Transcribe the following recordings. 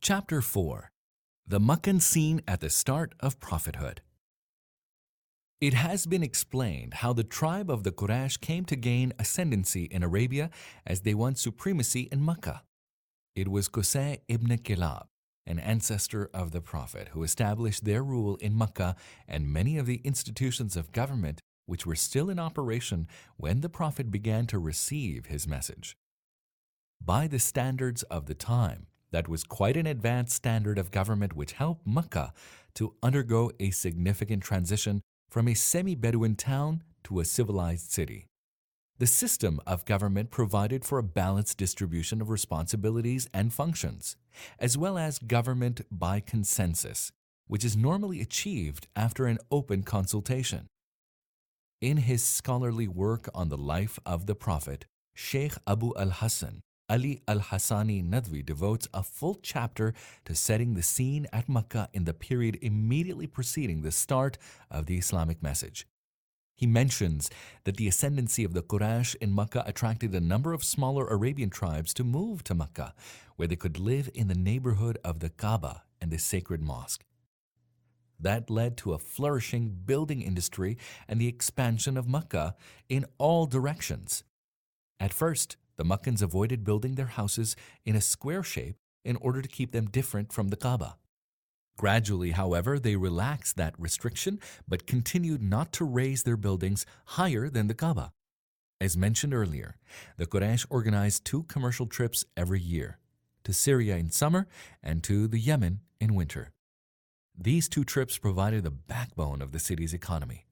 Chapter 4. The Meccan Scene at the Start of Prophethood. It has been explained how the tribe of the Quraysh came to gain ascendancy in Arabia as they won supremacy in Mecca. It was Qusay ibn Kilab, an ancestor of the Prophet, who established their rule in Mecca and many of the institutions of government which were still in operation when the Prophet began to receive his message. By the standards of the time, that was quite an advanced standard of government which helped Mecca to undergo a significant transition from a semi-Bedouin town to a civilized city. The system of government provided for a balanced distribution of responsibilities and functions, as well as government by consensus, which is normally achieved after an open consultation. In his scholarly work on the life of the Prophet, Sheikh Abu al-Hasan Ali al-Hassani Nadwi devotes a full chapter to setting the scene at Mecca in the period immediately preceding the start of the Islamic message. He mentions that the ascendancy of the Quraysh in Mecca attracted a number of smaller Arabian tribes to move to Mecca, where they could live in the neighborhood of the Kaaba and the sacred mosque. That led to a flourishing building industry and the expansion of Mecca in all directions. At first, the Meccans avoided building their houses in a square shape in order to keep them different from the Kaaba. Gradually, however, they relaxed that restriction but continued not to raise their buildings higher than the Kaaba. As mentioned earlier, the Quraysh organized 2 commercial trips every year, to Syria in summer and to the Yemen in winter. These 2 trips provided the backbone of the city's economy.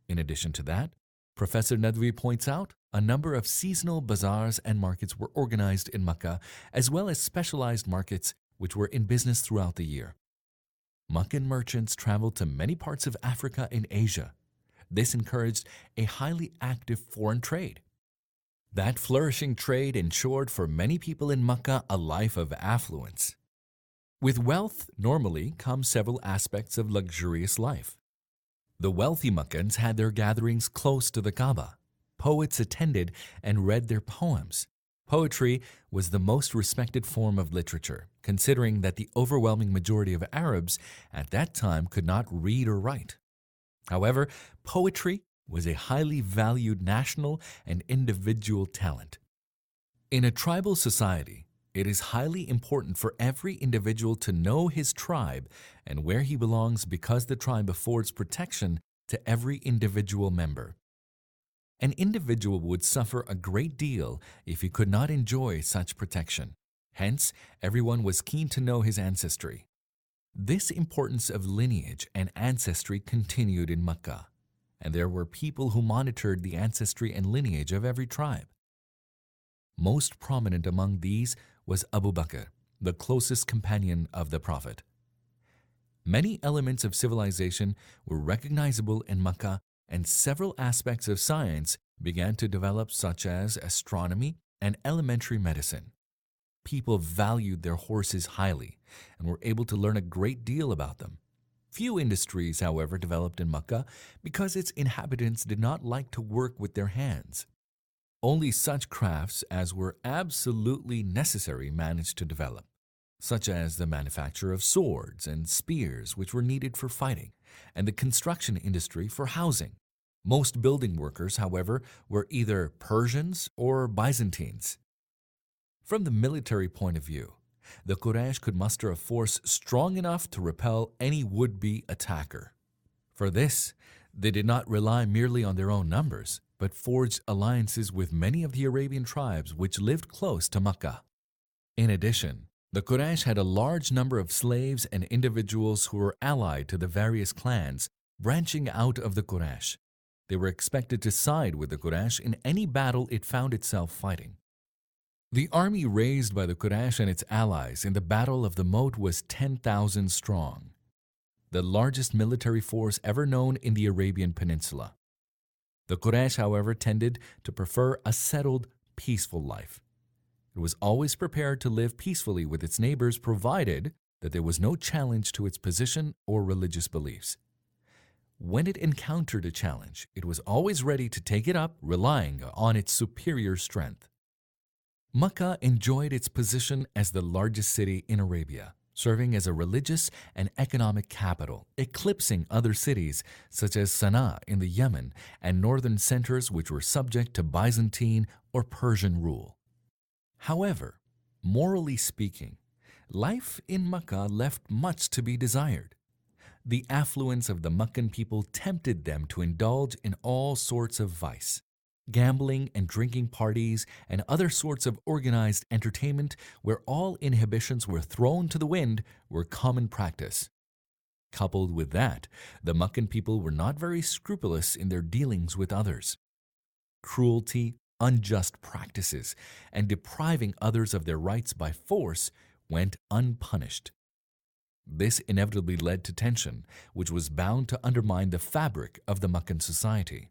In addition to that, Professor Nadwi points out a number of seasonal bazaars and markets were organized in Mecca, as well as specialized markets which were in business throughout the year. Meccan merchants traveled to many parts of Africa and Asia. This encouraged a highly active foreign trade. That flourishing trade ensured for many people in Mecca a life of affluence. With wealth normally come several aspects of luxurious life. The wealthy Meccans had their gatherings close to the Kaaba. Poets attended and read their poems. Poetry was the most respected form of literature, considering that the overwhelming majority of Arabs at that time could not read or write. However, poetry was a highly valued national and individual talent. In a tribal society, it is highly important for every individual to know his tribe and where he belongs because the tribe affords protection to every individual member. An individual would suffer a great deal if he could not enjoy such protection. Hence, everyone was keen to know his ancestry. This importance of lineage and ancestry continued in Mecca, and there were people who monitored the ancestry and lineage of every tribe. Most prominent among these was Abu Bakr, the closest companion of the Prophet. Many elements of civilization were recognizable in Mecca, and several aspects of science began to develop, such as astronomy and elementary medicine. People valued their horses highly and were able to learn a great deal about them. Few industries, however, developed in Mecca because its inhabitants did not like to work with their hands. Only such crafts as were absolutely necessary managed to develop, such as the manufacture of swords and spears which were needed for fighting, and the construction industry for housing. Most building workers, however, were either Persians or Byzantines. From the military point of view, the Quraysh could muster a force strong enough to repel any would-be attacker. For this, they did not rely merely on their own numbers, but forged alliances with many of the Arabian tribes which lived close to Mecca. In addition, the Quraysh had a large number of slaves and individuals who were allied to the various clans branching out of the Quraysh. They were expected to side with the Quraysh in any battle it found itself fighting. The army raised by the Quraysh and its allies in the Battle of the Moat was 10,000 strong, the largest military force ever known in the Arabian Peninsula. The Quraysh, however, tended to prefer a settled, peaceful life. It was always prepared to live peacefully with its neighbors, provided that there was no challenge to its position or religious beliefs. When it encountered a challenge, it was always ready to take it up, relying on its superior strength. Mecca enjoyed its position as the largest city in Arabia, serving as a religious and economic capital, eclipsing other cities such as Sana'a in the Yemen and northern centers which were subject to Byzantine or Persian rule. However, morally speaking, life in Mecca left much to be desired. The affluence of the Meccan people tempted them to indulge in all sorts of vice. Gambling and drinking parties and other sorts of organized entertainment where all inhibitions were thrown to the wind were common practice. Coupled with that, the Meccan people were not very scrupulous in their dealings with others. Cruelty, unjust practices, and depriving others of their rights by force went unpunished. This inevitably led to tension, which was bound to undermine the fabric of the Meccan society.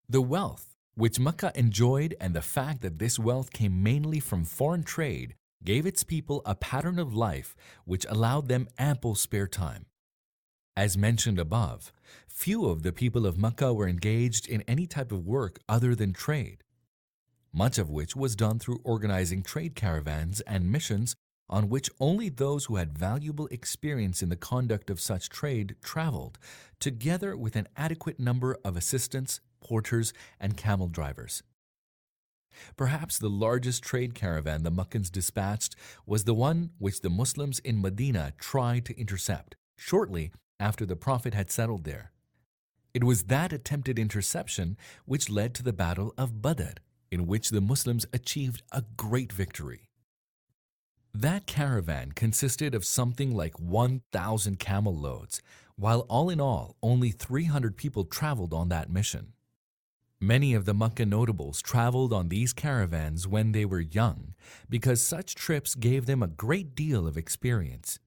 The wealth which Mecca enjoyed and the fact that this wealth came mainly from foreign trade gave its people a pattern of life which allowed them ample spare time. As mentioned above, few of the people of Mecca were engaged in any type of work other than trade, much of which was done through organizing trade caravans and missions on which only those who had valuable experience in the conduct of such trade traveled, together with an adequate number of assistants, porters, and camel drivers. Perhaps the largest trade caravan the Meccans dispatched was the one which the Muslims in Medina tried to intercept shortly after the Prophet had settled there. It was that attempted interception which led to the Battle of Badr, in which the Muslims achieved a great victory. That caravan consisted of something like 1,000 camel loads, while all in all, only 300 people traveled on that mission. Many of the Mecca notables traveled on these caravans when they were young, because such trips gave them a great deal of experience.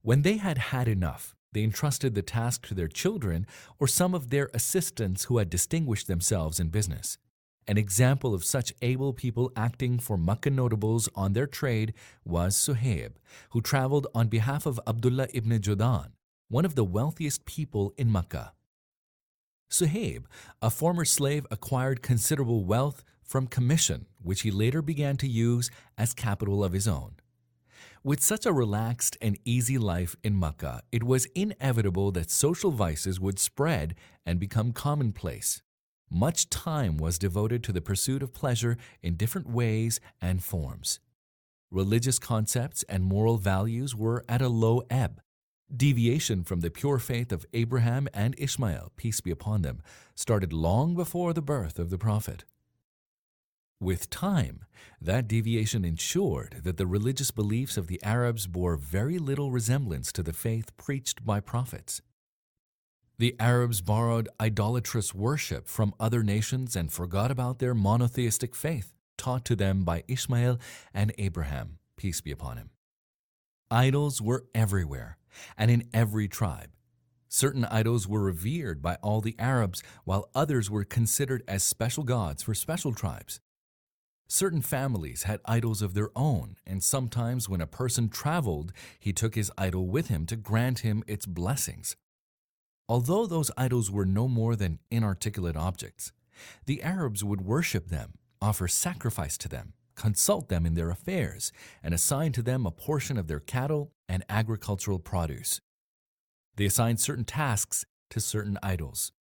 When they had had enough, they entrusted the task to their children or some of their assistants who had distinguished themselves in business. An example of such able people acting for Meccan notables on their trade was Suhaib, who traveled on behalf of Abdullah ibn Judan, one of the wealthiest people in Mecca. Suhaib, a former slave, acquired considerable wealth from commission, which he later began to use as capital of his own. With such a relaxed and easy life in Mecca, it was inevitable that social vices would spread and become commonplace. Much time was devoted to the pursuit of pleasure in different ways and forms. Religious concepts and moral values were at a low ebb. Deviation from the pure faith of Abraham and Ishmael, peace be upon them, started long before the birth of the Prophet. With time, that deviation ensured that the religious beliefs of the Arabs bore very little resemblance to the faith preached by prophets. The Arabs borrowed idolatrous worship from other nations and forgot about their monotheistic faith taught to them by Ishmael and Abraham, peace be upon him. Idols were everywhere and in every tribe. Certain idols were revered by all the Arabs, while others were considered as special gods for special tribes. Certain families had idols of their own, and sometimes when a person traveled, he took his idol with him to grant him its blessings. Although those idols were no more than inarticulate objects, the Arabs would worship them, offer sacrifice to them, consult them in their affairs, and assign to them a portion of their cattle and agricultural produce. They assigned certain tasks to certain idols.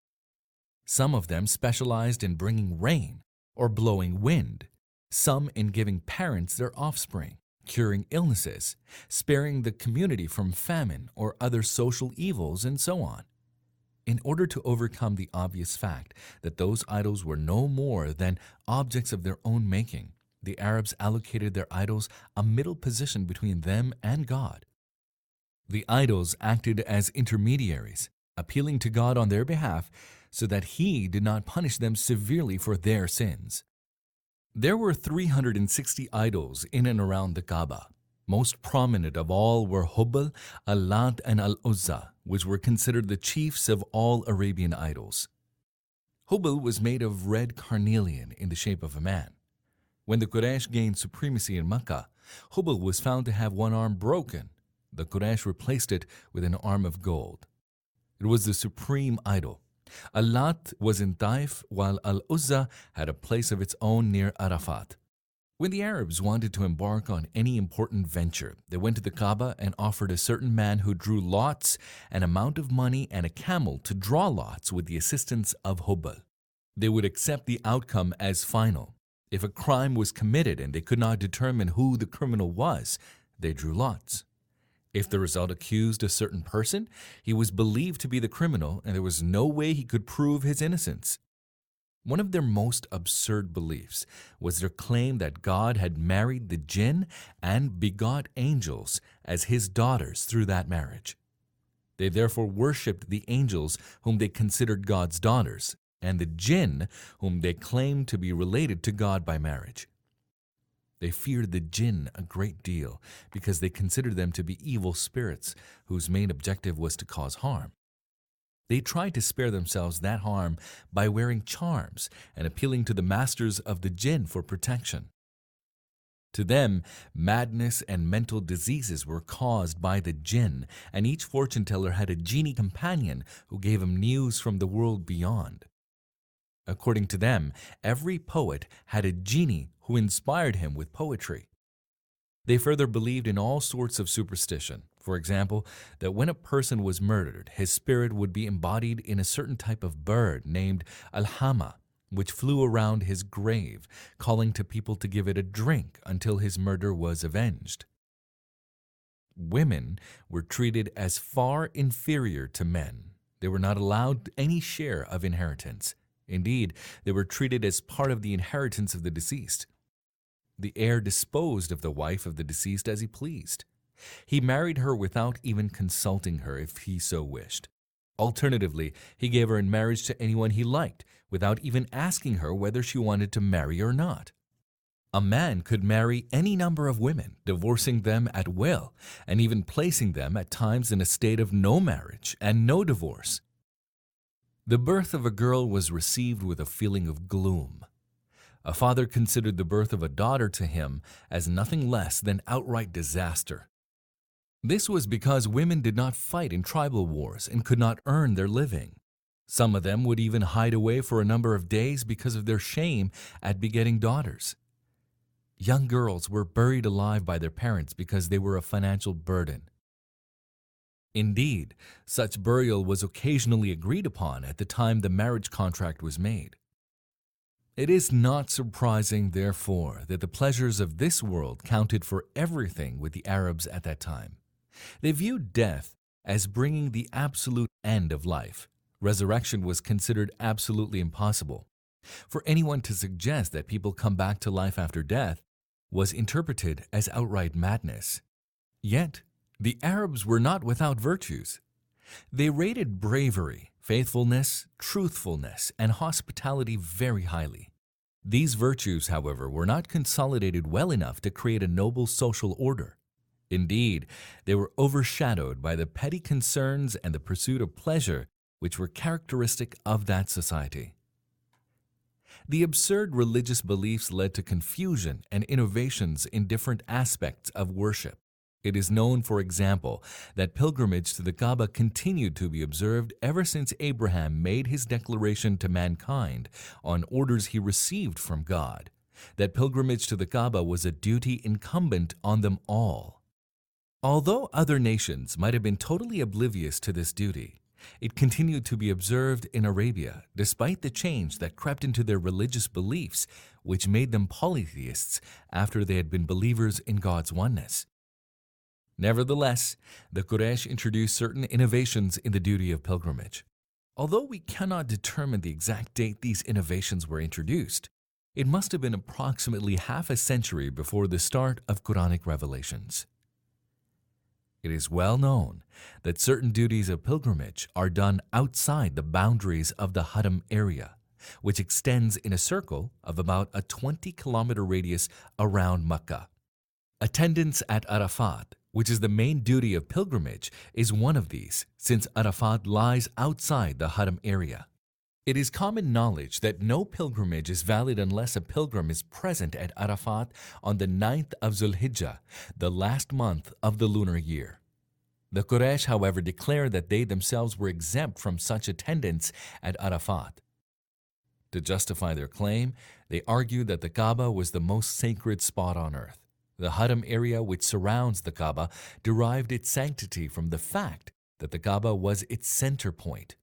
Some of them specialized in bringing rain or blowing wind, some in giving parents their offspring, curing illnesses, sparing the community from famine or other social evils, and so on. In order to overcome the obvious fact that those idols were no more than objects of their own making, the Arabs allocated their idols a middle position between them and God. The idols acted as intermediaries, appealing to God on their behalf so that He did not punish them severely for their sins. There were 360 idols in and around the Kaaba. Most prominent of all were Hubal, Al-Lat, and Al-Uzza, which were considered the chiefs of all Arabian idols. Hubal was made of red carnelian in the shape of a man. When the Quraysh gained supremacy in Mecca, Hubal was found to have one arm broken. The Quraysh replaced it with an arm of gold. It was the supreme idol. Al-Lat was in Taif, while Al-Uzza had a place of its own near Arafat. When the Arabs wanted to embark on any important venture, they went to the Kaaba and offered a certain man who drew lots an amount of money and a camel to draw lots with the assistance of Hubal. They would accept the outcome as final. If a crime was committed and they could not determine who the criminal was, they drew lots. If the result accused a certain person, he was believed to be the criminal and there was no way he could prove his innocence. One of their most absurd beliefs was their claim that God had married the jinn and begot angels as his daughters through that marriage. They therefore worshipped the angels whom they considered God's daughters and the jinn whom they claimed to be related to God by marriage. They feared the jinn a great deal because they considered them to be evil spirits whose main objective was to cause harm. They tried to spare themselves that harm by wearing charms and appealing to the masters of the jinn for protection. To them, madness and mental diseases were caused by the jinn, and each fortune teller had a genie companion who gave him news from the world beyond. According to them, every poet had a genie who inspired him with poetry. They further believed in all sorts of superstition. For example, that when a person was murdered, his spirit would be embodied in a certain type of bird named Al-Hama, which flew around his grave, calling to people to give it a drink until his murder was avenged. Women were treated as far inferior to men. They were not allowed any share of inheritance. Indeed, they were treated as part of the inheritance of the deceased. The heir disposed of the wife of the deceased as he pleased. He married her without even consulting her if he so wished. Alternatively, he gave her in marriage to anyone he liked, without even asking her whether she wanted to marry or not. A man could marry any number of women, divorcing them at will, and even placing them at times in a state of no marriage and no divorce. The birth of a girl was received with a feeling of gloom. A father considered the birth of a daughter to him as nothing less than outright disaster. This was because women did not fight in tribal wars and could not earn their living. Some of them would even hide away for a number of days because of their shame at begetting daughters. Young girls were buried alive by their parents because they were a financial burden. Indeed, such burial was occasionally agreed upon at the time the marriage contract was made. It is not surprising, therefore, that the pleasures of this world counted for everything with the Arabs at that time. They viewed death as bringing the absolute end of life. Resurrection was considered absolutely impossible. For anyone to suggest that people come back to life after death was interpreted as outright madness. Yet, the Arabs were not without virtues. They rated bravery, faithfulness, truthfulness, and hospitality very highly. These virtues, however, were not consolidated well enough to create a noble social order. Indeed, they were overshadowed by the petty concerns and the pursuit of pleasure which were characteristic of that society. The absurd religious beliefs led to confusion and innovations in different aspects of worship. It is known, for example, that pilgrimage to the Kaaba continued to be observed ever since Abraham made his declaration to mankind on orders he received from God, that pilgrimage to the Kaaba was a duty incumbent on them all. Although other nations might have been totally oblivious to this duty, it continued to be observed in Arabia despite the change that crept into their religious beliefs, which made them polytheists after they had been believers in God's oneness. Nevertheless, the Quraysh introduced certain innovations in the duty of pilgrimage. Although we cannot determine the exact date these innovations were introduced, it must have been approximately half a century before the start of Quranic revelations. It is well known that certain duties of pilgrimage are done outside the boundaries of the Haram area, which extends in a circle of about a 20-kilometer radius around Mecca. Attendance at Arafat, which is the main duty of pilgrimage, is one of these, since Arafat lies outside the Haram area. It is common knowledge that no pilgrimage is valid unless a pilgrim is present at Arafat on the 9th of Zulhijjah, the last month of the lunar year. The Quraysh, however, declared that they themselves were exempt from such attendance at Arafat. To justify their claim, They argued that the Kaaba was the most sacred spot on earth. The Haram area which surrounds the Kaaba derived its sanctity from the fact that the Kaaba was its center point.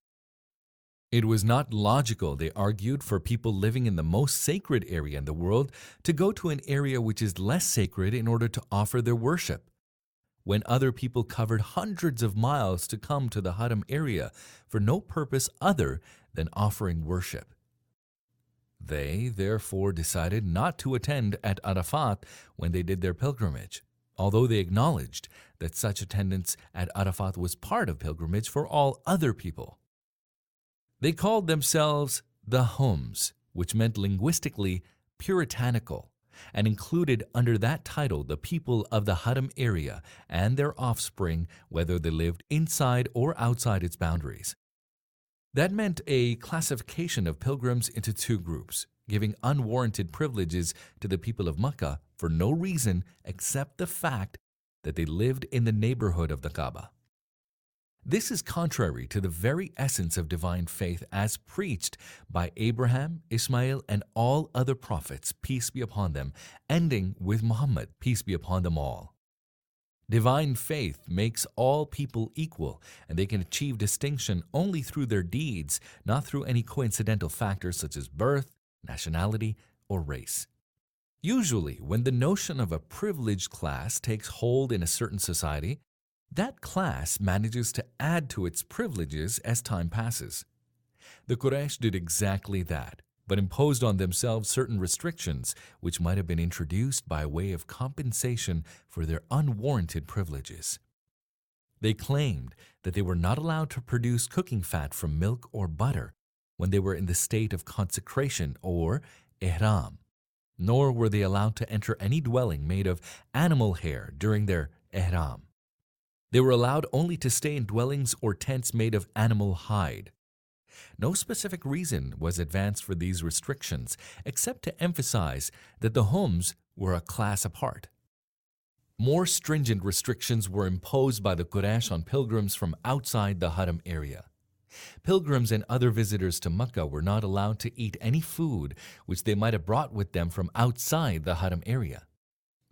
It was not logical, they argued, for people living in the most sacred area in the world to go to an area which is less sacred in order to offer their worship, when other people covered hundreds of miles to come to the Haram area for no purpose other than offering worship. They, therefore, decided not to attend at Arafat when they did their pilgrimage, although they acknowledged that such attendance at Arafat was part of pilgrimage for all other people. They called themselves the Hums, which meant linguistically puritanical, and included under that title the people of the Haram area and their offspring, whether they lived inside or outside its boundaries. That meant a classification of pilgrims into two groups, giving unwarranted privileges to the people of Mecca for no reason except the fact that they lived in the neighborhood of the Kaaba. This is contrary to the very essence of divine faith as preached by Abraham, Ismail, and all other prophets, peace be upon them, ending with Muhammad, peace be upon them all. Divine faith makes all people equal, and they can achieve distinction only through their deeds, not through any coincidental factors such as birth, nationality, or race. Usually, when the notion of a privileged class takes hold in a certain society, that class manages to add to its privileges as time passes. The Quraysh did exactly that, but imposed on themselves certain restrictions which might have been introduced by way of compensation for their unwarranted privileges. They claimed that they were not allowed to produce cooking fat from milk or butter when they were in the state of consecration or ihram, nor were they allowed to enter any dwelling made of animal hair during their ihram. They were allowed only to stay in dwellings or tents made of animal hide. No specific reason was advanced for these restrictions, except to emphasize that the Hums were a class apart. More stringent restrictions were imposed by the Quraysh on pilgrims from outside the Haram area. Pilgrims and other visitors to Mecca were not allowed to eat any food which they might have brought with them from outside the Haram area.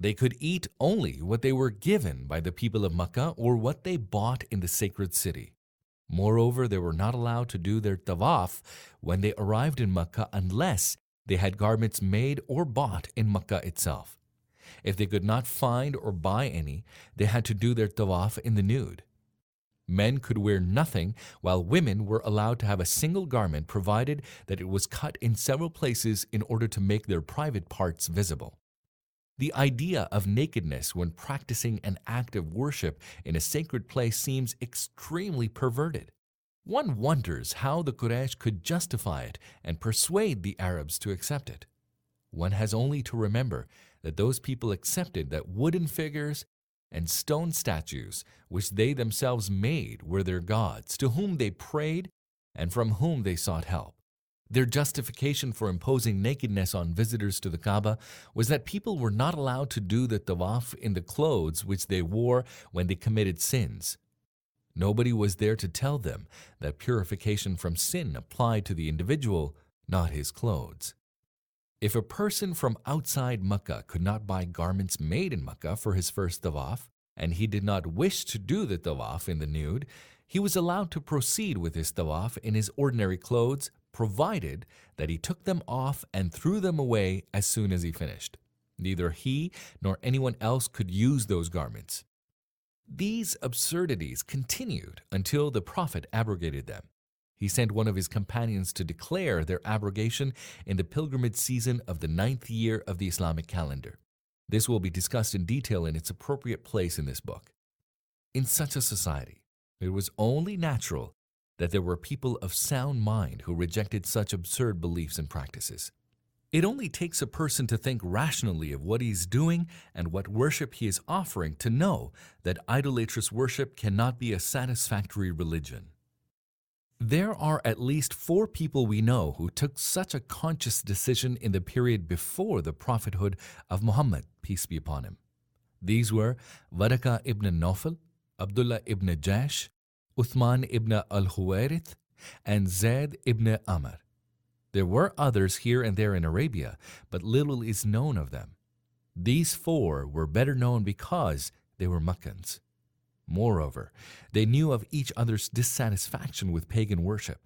They could eat only what they were given by the people of Mecca or what they bought in the sacred city. Moreover, they were not allowed to do their tawaf when they arrived in Mecca unless they had garments made or bought in Mecca itself. If they could not find or buy any, they had to do their tawaf in the nude. Men could wear nothing, while women were allowed to have a single garment provided that it was cut in several places in order to make their private parts visible. The idea of nakedness when practicing an act of worship in a sacred place seems extremely perverted. One wonders how the Quraysh could justify it and persuade the Arabs to accept it. One has only to remember that those people accepted that wooden figures and stone statues, which they themselves made, were their gods, to whom they prayed and from whom they sought help. Their justification for imposing nakedness on visitors to the Kaaba was that people were not allowed to do the tawaf in the clothes which they wore when they committed sins. Nobody was there to tell them that purification from sin applied to the individual, not his clothes. If a person from outside Mecca could not buy garments made in Mecca for his first tawaf, and he did not wish to do the tawaf in the nude, he was allowed to proceed with his tawaf in his ordinary clothes, provided that he took them off and threw them away as soon as he finished. Neither he nor anyone else could use those garments. These absurdities continued until the Prophet abrogated them. He sent one of his companions to declare their abrogation in the pilgrimage season of the 9th year of the Islamic calendar. This will be discussed in detail in its appropriate place in this book. In such a society, it was only natural that there were people of sound mind who rejected such absurd beliefs and practices. It only takes a person to think rationally of what he is doing and what worship he is offering to know that idolatrous worship cannot be a satisfactory religion. There are at least 4 people we know who took such a conscious decision in the period before the prophethood of Muhammad, peace be upon him. These were Waraka ibn Nawfal, Abdullah ibn Jash, Uthman ibn al-Huwairith, and Zayd ibn Amr. There were others here and there in Arabia, but little is known of them. These four were better known because they were Meccans. Moreover, they knew of each other's dissatisfaction with pagan worship.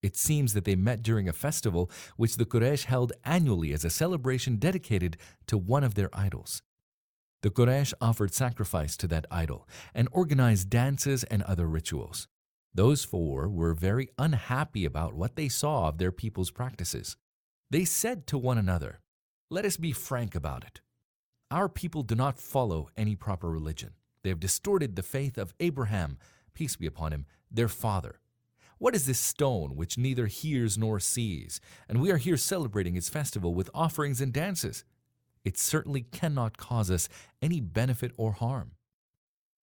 It seems that they met during a festival which the Quraysh held annually as a celebration dedicated to one of their idols. The Quraysh offered sacrifice to that idol and organized dances and other rituals. Those four were very unhappy about what they saw of their people's practices. They said to one another, "Let us be frank about it. Our people do not follow any proper religion. They have distorted the faith of Abraham, peace be upon him, their father. What is this stone which neither hears nor sees? And we are here celebrating its festival with offerings and dances. It certainly cannot cause us any benefit or harm."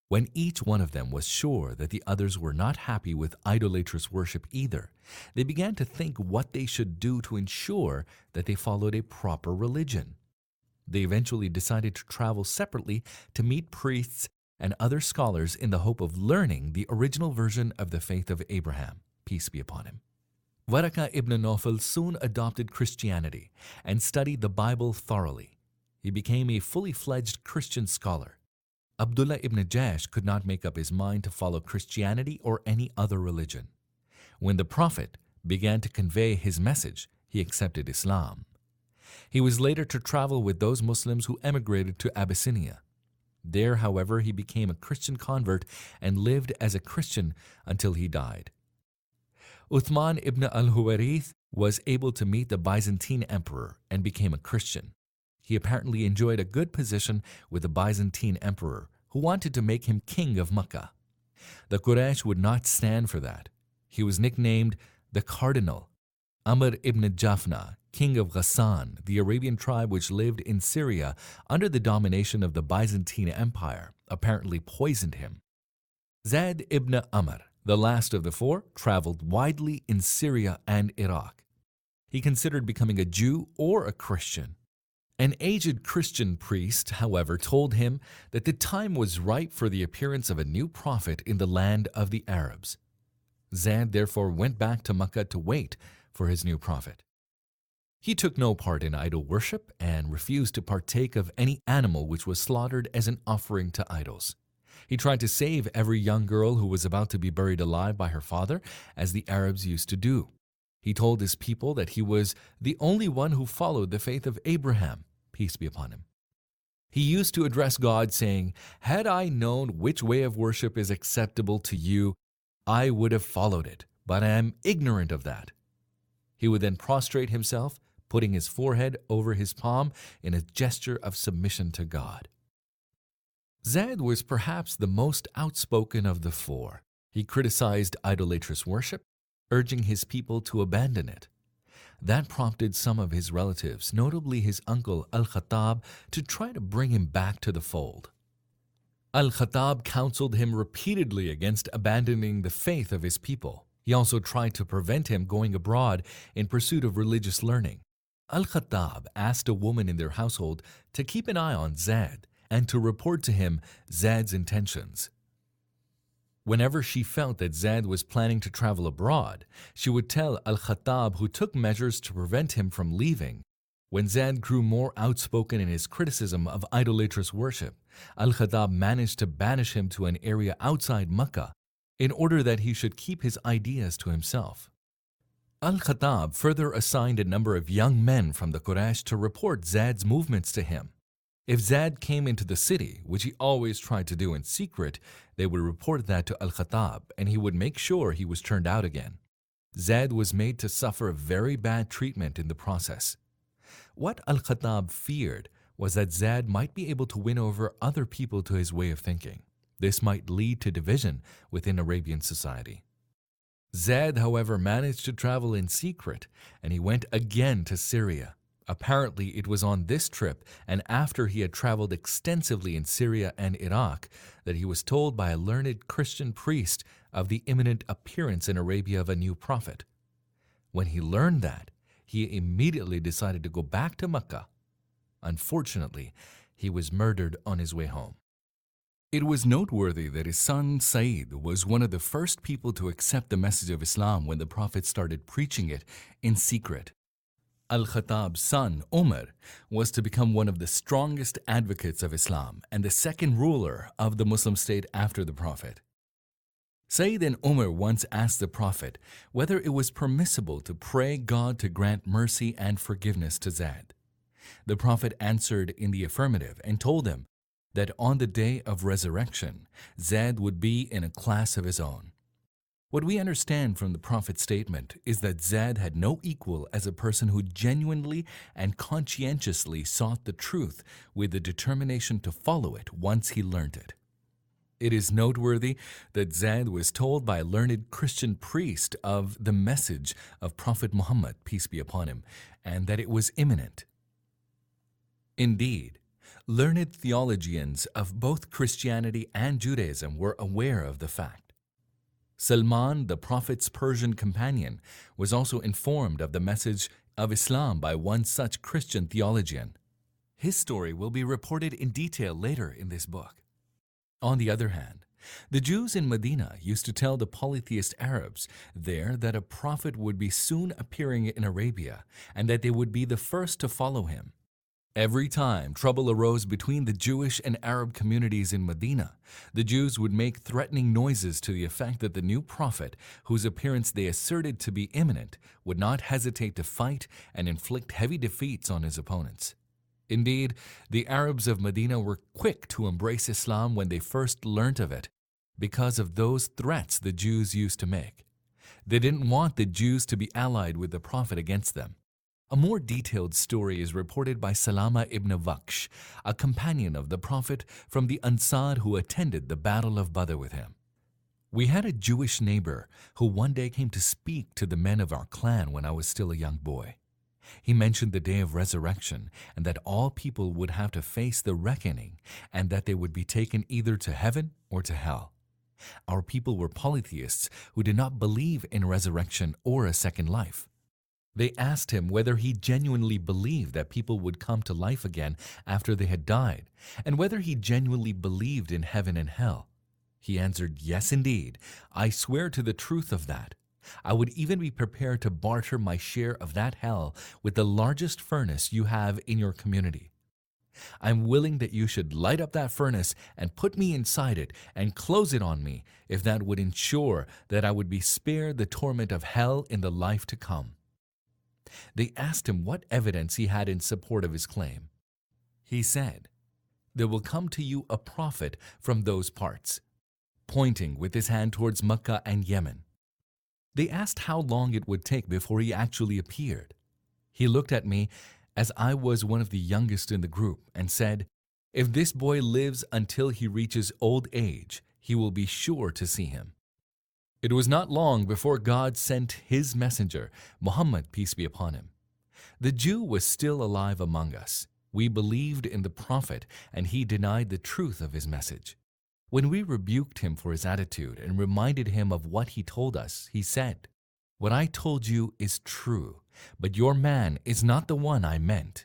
When each one of them was sure that the others were not happy with idolatrous worship either, they began to think what they should do to ensure that they followed a proper religion. They eventually decided to travel separately to meet priests and other scholars in the hope of learning the original version of the faith of Abraham, peace be upon him. Waraka ibn Nawfal soon adopted Christianity and studied the Bible thoroughly. He became a fully fledged Christian scholar. Abdullah ibn Jahsh could not make up his mind to follow Christianity or any other religion. When the Prophet began to convey his message, he accepted Islam. He was later to travel with those Muslims who emigrated to Abyssinia. There, however, he became a Christian convert and lived as a Christian until he died. Uthman ibn al-Huwairith was able to meet the Byzantine emperor and became a Christian. He apparently enjoyed a good position with the Byzantine emperor, who wanted to make him king of Mecca. The Quraysh would not stand for that. He was nicknamed the Cardinal. Amr ibn Jafna, king of Ghassan, the Arabian tribe which lived in Syria under the domination of the Byzantine Empire, apparently poisoned him. Zayd ibn Amr, the last of the four, traveled widely in Syria and Iraq. He considered becoming a Jew or a Christian. An aged Christian priest, however, told him that the time was ripe for the appearance of a new prophet in the land of the Arabs. Zayd therefore went back to Mecca to wait for his new prophet. He took no part in idol worship and refused to partake of any animal which was slaughtered as an offering to idols. He tried to save every young girl who was about to be buried alive by her father, as the Arabs used to do. He told his people that he was the only one who followed the faith of Abraham, peace be upon him. He used to address God saying, "Had I known which way of worship is acceptable to you, I would have followed it, but I am ignorant of that." He would then prostrate himself, putting his forehead over his palm in a gesture of submission to God. Zayd was perhaps the most outspoken of the four. He criticized idolatrous worship, urging his people to abandon it. That prompted some of his relatives, notably his uncle Al-Khattab, to try to bring him back to the fold. Al-Khattab counseled him repeatedly against abandoning the faith of his people. He also tried to prevent him going abroad in pursuit of religious learning. Al-Khattab asked a woman in their household to keep an eye on Zayd and to report to him Zayd's intentions. Whenever she felt that Zayd was planning to travel abroad, she would tell Al-Khattab, who took measures to prevent him from leaving. When Zayd grew more outspoken in his criticism of idolatrous worship, Al-Khattab managed to banish him to an area outside Mecca in order that he should keep his ideas to himself. Al-Khattab further assigned a number of young men from the Quraysh to report Zayd's movements to him. If Zayd came into the city, which he always tried to do in secret, they would report that to Al-Khattab and he would make sure he was turned out again. Zayd was made to suffer very bad treatment in the process. What Al-Khattab feared was that Zayd might be able to win over other people to his way of thinking. This might lead to division within Arabian society. Zayd, however, managed to travel in secret, and he went again to Syria. Apparently, it was on this trip and after he had traveled extensively in Syria and Iraq that he was told by a learned Christian priest of the imminent appearance in Arabia of a new prophet. When he learned that, he immediately decided to go back to Mecca. Unfortunately, he was murdered on his way home. It was noteworthy that his son Said was one of the first people to accept the message of Islam when the Prophet started preaching it in secret. Al-Khattab's son, Umar, was to become one of the strongest advocates of Islam and the second ruler of the Muslim state after the Prophet. Sayyidina Umar once asked the Prophet whether it was permissible to pray God to grant mercy and forgiveness to Zayd. The Prophet answered in the affirmative and told him that on the day of resurrection, Zayd would be in a class of his own. What we understand from the Prophet's statement is that Zayd had no equal as a person who genuinely and conscientiously sought the truth with the determination to follow it once he learned it. It is noteworthy that Zayd was told by a learned Christian priest of the message of Prophet Muhammad, peace be upon him, and that it was imminent. Indeed, learned theologians of both Christianity and Judaism were aware of the fact. Salman, the Prophet's Persian companion, was also informed of the message of Islam by one such Christian theologian. His story will be reported in detail later in this book. On the other hand, the Jews in Medina used to tell the polytheist Arabs there that a prophet would be soon appearing in Arabia and that they would be the first to follow him. Every time trouble arose between the Jewish and Arab communities in Medina, the Jews would make threatening noises to the effect that the new prophet, whose appearance they asserted to be imminent, would not hesitate to fight and inflict heavy defeats on his opponents. Indeed, the Arabs of Medina were quick to embrace Islam when they first learnt of it, because of those threats the Jews used to make. They didn't want the Jews to be allied with the Prophet against them. A more detailed story is reported by Salama ibn Vaksh, a companion of the Prophet from the Ansar who attended the Battle of Badr with him. We had a Jewish neighbor who one day came to speak to the men of our clan when I was still a young boy. He mentioned the day of resurrection and that all people would have to face the reckoning and that they would be taken either to heaven or to hell. Our people were polytheists who did not believe in resurrection or a second life. They asked him whether he genuinely believed that people would come to life again after they had died, and whether he genuinely believed in heaven and hell. He answered, "Yes, indeed. I swear to the truth of that. I would even be prepared to barter my share of that hell with the largest furnace you have in your community. I'm willing that you should light up that furnace and put me inside it and close it on me if that would ensure that I would be spared the torment of hell in the life to come." They asked him what evidence he had in support of his claim. He said, "There will come to you a prophet from those parts," pointing with his hand towards Mecca and Yemen. They asked how long it would take before he actually appeared. He looked at me, as I was one of the youngest in the group, and said, "If this boy lives until he reaches old age, he will be sure to see him." It was not long before God sent his messenger, Muhammad, peace be upon him. The Jew was still alive among us. We believed in the Prophet, and he denied the truth of his message. When we rebuked him for his attitude and reminded him of what he told us, he said, "What I told you is true, but your man is not the one I meant."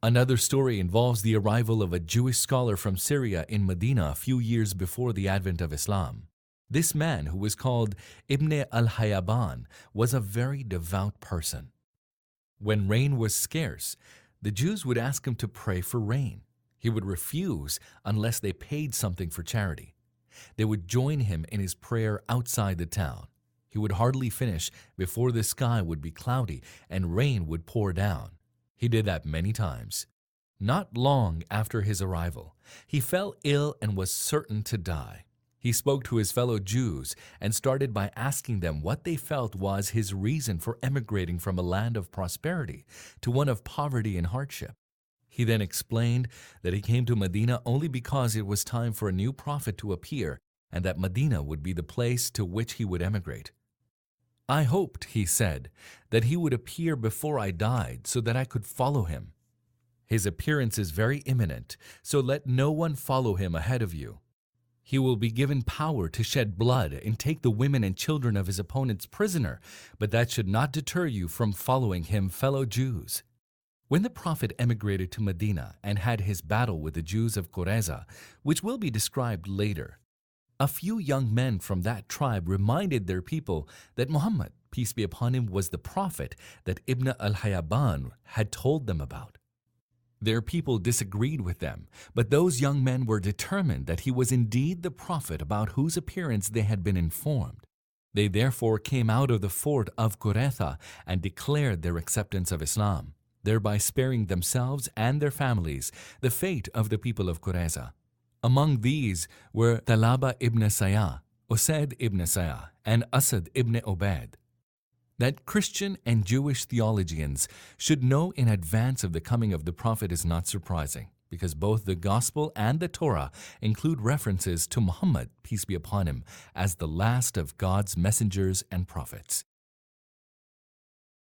Another story involves the arrival of a Jewish scholar from Syria in Medina a few years before the advent of Islam. This man, who was called Ibn al-Hayyaban, was a very devout person. When rain was scarce, the Jews would ask him to pray for rain. He would refuse unless they paid something for charity. They would join him in his prayer outside the town. He would hardly finish before the sky would be cloudy and rain would pour down. He did that many times. Not long after his arrival, he fell ill and was certain to die. He spoke to his fellow Jews and started by asking them what they felt was his reason for emigrating from a land of prosperity to one of poverty and hardship. He then explained that he came to Medina only because it was time for a new prophet to appear and that Medina would be the place to which he would emigrate. "I hoped," he said, "that he would appear before I died so that I could follow him. His appearance is very imminent, so let no one follow him ahead of you. He will be given power to shed blood and take the women and children of his opponents prisoner, but that should not deter you from following him, fellow Jews." When the Prophet emigrated to Medina and had his battle with the Jews of Qurayza, which will be described later, a few young men from that tribe reminded their people that Muhammad, peace be upon him, was the prophet that Ibn al-Hayyaban had told them about. Their people disagreed with them, but those young men were determined that he was indeed the prophet about whose appearance they had been informed. They therefore came out of the fort of Quretha and declared their acceptance of Islam, thereby sparing themselves and their families the fate of the people of Qurayza. Among these were Talaba ibn Sayyah, Usaid ibn Sayyah, and Asad ibn Ubaid. That Christian and Jewish theologians should know in advance of the coming of the Prophet is not surprising, because both the Gospel and the Torah include references to Muhammad, peace be upon him, as the last of God's messengers and prophets.